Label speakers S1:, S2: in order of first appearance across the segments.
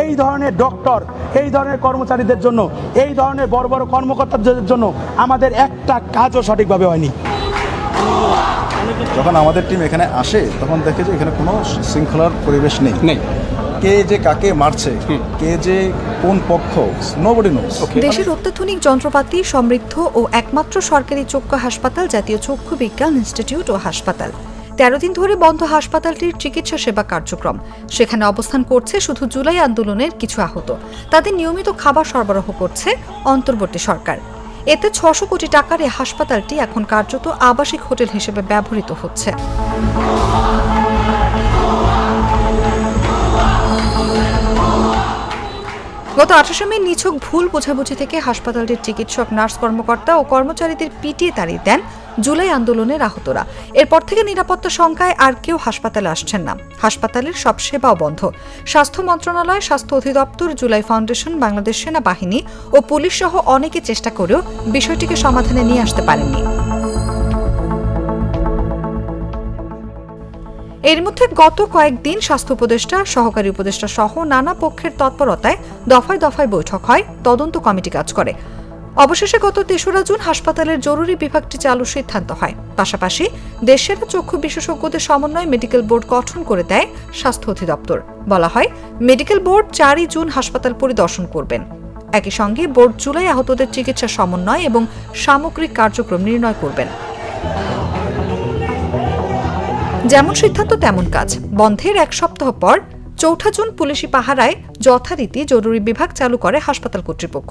S1: এই ধরনের ডক্টর, এই ধরনের কর্মচারীদের জন্য, এই ধরনের বড় বড় কর্মকর্তাদের জন্য আমাদের একটা কাজও সঠিকভাবে হয়নি।
S2: যখন আমাদের টিম এখানে আসে তখন দেখে যে এখানে কোনো শৃঙ্খলার পরিবেশ নেই। কে যে কাকে মারছে, কে যে কোন পক্ষ, নোবডি নোস।
S3: দেশের অত্যাধুনিক যন্ত্রপাতি সমৃদ্ধ ও একমাত্র সরকারি চক্ষু হাসপাতাল জাতীয় চক্ষু বিজ্ঞান ইনস্টিটিউট ও হাসপাতাল। 13 দিন ধরে বন্ধ হাসপাতালটির চিকিৎসা সেবা কার্যক্রম। সেখানে অবস্থান করছে শুধু জুলাই আন্দোলনের কিছু আহত। তাদের নিয়মিত খাবার সরবরাহ করছে অন্তর্বর্তী সরকার। এতে 600 কোটি টাকার এই হাসপাতালটি এখন কার্যত আবাসিক হোটেল হিসেবে ব্যবহৃত হচ্ছে। গত 28 মে নিছক ভুল বোঝাবুঝি থেকে হাসপাতালটির চিকিৎসক, নার্স কর্মকর্তা ও কর্মচারীদের পিটিয়ে তাড়িয়ে দেন জুলাই আন্দোলনের আহতরা। এরপর থেকে নিরাপত্তা শঙ্কায় আর কেউ হাসপাতালে আসছেন না। হাসপাতালের সব সেবাও বন্ধ। স্বাস্থ্য মন্ত্রণালয়, স্বাস্থ্য অধিদপ্তর, জুলাই ফাউন্ডেশন, বাংলাদেশ সেনাবাহিনী ও পুলিশ সহ অনেকে চেষ্টা করেও বিষয়টিকে সমাধানে নিয়ে আসতে পারেননি। এর মধ্যে গত কয়েকদিন স্বাস্থ্য উপদেষ্টা, সহকারী উপদেষ্টা সহ নানা পক্ষের তৎপরতায় দফায় দফায় বৈঠক হয়, তদন্ত কমিটি কাজ করে। অবশেষে গত 3রা জুন হাসপাতালের জরুরি বিভাগটি চালুর সিদ্ধান্ত হয়। পাশাপাশি দেশের চক্ষু বিশেষজ্ঞদের সমন্বয়ে মেডিকেল বোর্ড গঠন করে দেয় স্বাস্থ্য অধিদপ্তর। বলা হয়, মেডিকেল বোর্ড 4 জুন হাসপাতাল পরিদর্শন করবেন। একই সঙ্গে বোর্ড জুলাই আহতদের চিকিৎসা সমন্বয় এবং সামগ্রিক কার্যক্রম নির্ণয় করবেন। যেমন সিদ্ধান্ত তেমন কাজ। বন্ধের 1 সপ্তাহ পর 4 জুন পুলিশি পাহারায় যথারীতি জরুরি বিভাগ চালু করে হাসপাতাল কর্তৃপক্ষ।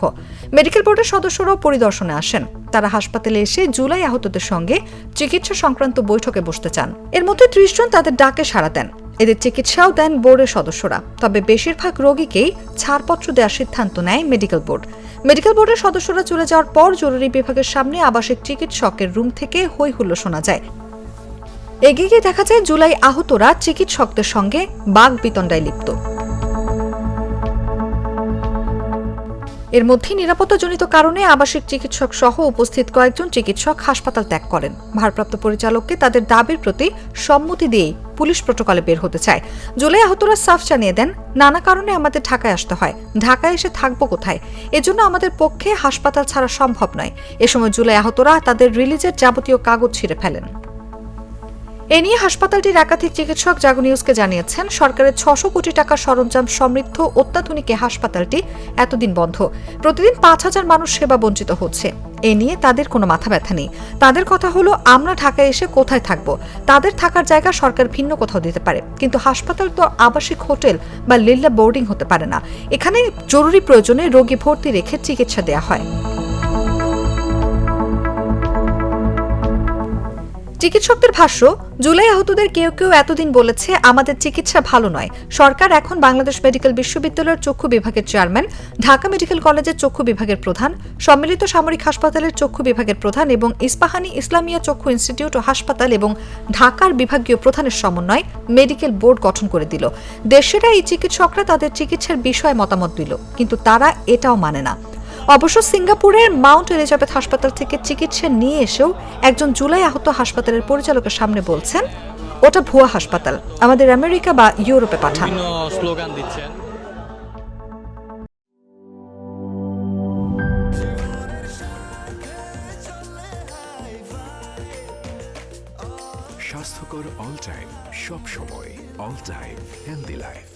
S3: মেডিকেল বোর্ডের সদস্যরাও পরিদর্শনে আসেন। তারা হাসপাতালে এসে জুলাই আহতদের সঙ্গে চিকিৎসা সংক্রান্ত বৈঠকে বসতে চান। এর মধ্যে 30 জন তাদের ডাকে সাড়া দেন। এদের চিকিৎসাও দেন বোর্ডের সদস্যরা। তবে বেশিরভাগ রোগীকেই ছাড়পত্র দেওয়ার সিদ্ধান্ত নেয় মেডিকেল বোর্ড। মেডিকেল বোর্ডের সদস্যরা চলে যাওয়ার পর জরুরি বিভাগের সামনে আবাসিক চিকিৎসকের রুম থেকে হৈ হুল্লো শোনা যায়। এগিয়ে গিয়ে দেখা যায় জুলাই আহতরা চিকিৎসকদের সঙ্গে বাকবিতণ্ডায় লিপ্ত। এর মধ্যে নিরাপত্তাজনিত কারণে আবাসিক চিকিৎসক সহ উপস্থিত কয়েকজন চিকিৎসক হাসপাতাল ত্যাগ করেন। ভারপ্রাপ্ত পরিচালককে তাদের দাবির প্রতি সম্মতি দিয়েই পুলিশ প্রটোকলে বের হতে চায়। জুলাই আহতরা সাফ জানিয়ে দেন, নানা কারণে আমাদের ঢাকায় আসতে হয়। ঢাকায় এসে থাকবো কোথায়? এজন্য আমাদের পক্ষে হাসপাতাল ছাড়া সম্ভব নয়। এ সময় জুলাই আহতরা তাদের রিলিজের যাবতীয় কাগজ ছিঁড়ে ফেলেন। এ নিয়ে হাসপাতালটির একাধিক চিকিৎসক জাগো নিউজকে জানিয়েছেন, সরকারের 600 কোটি টাকার সরঞ্জাম সমৃদ্ধ অত্যাধুনিক এই হাসপাতালটি এতদিন বন্ধ। প্রতিদিন 5000 মানুষ সেবা বঞ্চিত হচ্ছে। এ নিয়ে তাদের কোনো মাথা ব্যথা নেই। তাদের কথা হলো, আমরা ঢাকায় এসে কোথায় থাকবো? তাদের থাকার জায়গা সরকার ভিন্ন কোথাও দিতে পারে, কিন্তু হাসপাতাল তো আবাসিক হোটেল বা লিল্লা বোর্ডিং হতে পারে না। এখানে জরুরি প্রয়োজনে রোগী ভর্তি রেখে চিকিৎসা দেওয়া হয়। চিকিৎসকদের ভাষ্য, জুলাই আহতদের কেউ কেউ এতদিন বলেছে আমাদের চিকিৎসা ভালো নয়। সরকার এখন বাংলাদেশ মেডিকেল বিশ্ববিদ্যালয়ের চক্ষু বিভাগের চেয়ারম্যান, ঢাকা মেডিকেল কলেজের চক্ষু বিভাগের প্রধান, সম্মিলিত সামরিক হাসপাতালের চক্ষু বিভাগের প্রধান এবং ইস্পাহানী ইসলামিয়া চক্ষু ইনস্টিটিউট ও হাসপাতাল এবং ঢাকার বিভাগীয় প্রধানের সমন্বয়ে মেডিকেল বোর্ড গঠন করে দিল। দেশের এই চিকিৎসকরা তাদের চিকিৎসার বিষয়ে মতামত দিল, কিন্তু তারা এটাও মানে না। অবশ্য সিঙ্গাপুরের মাউন্ট এলিজাবেথ হাসপাতাল থেকে চিকিৎসা নিয়ে এসেও একজন জুলাই আহত হাসপাতালের পরিচালকের সামনে বলছেন, ওটা ভুয়া হাসপাতাল, আমাদের আমেরিকা বা ইউরোপে পাঠান।
S4: স্লোগান দিচ্ছেন।
S5: স্বাস্থ্যকর অল টাইম, সব সময় অল টাইম হেলদি লাইফ।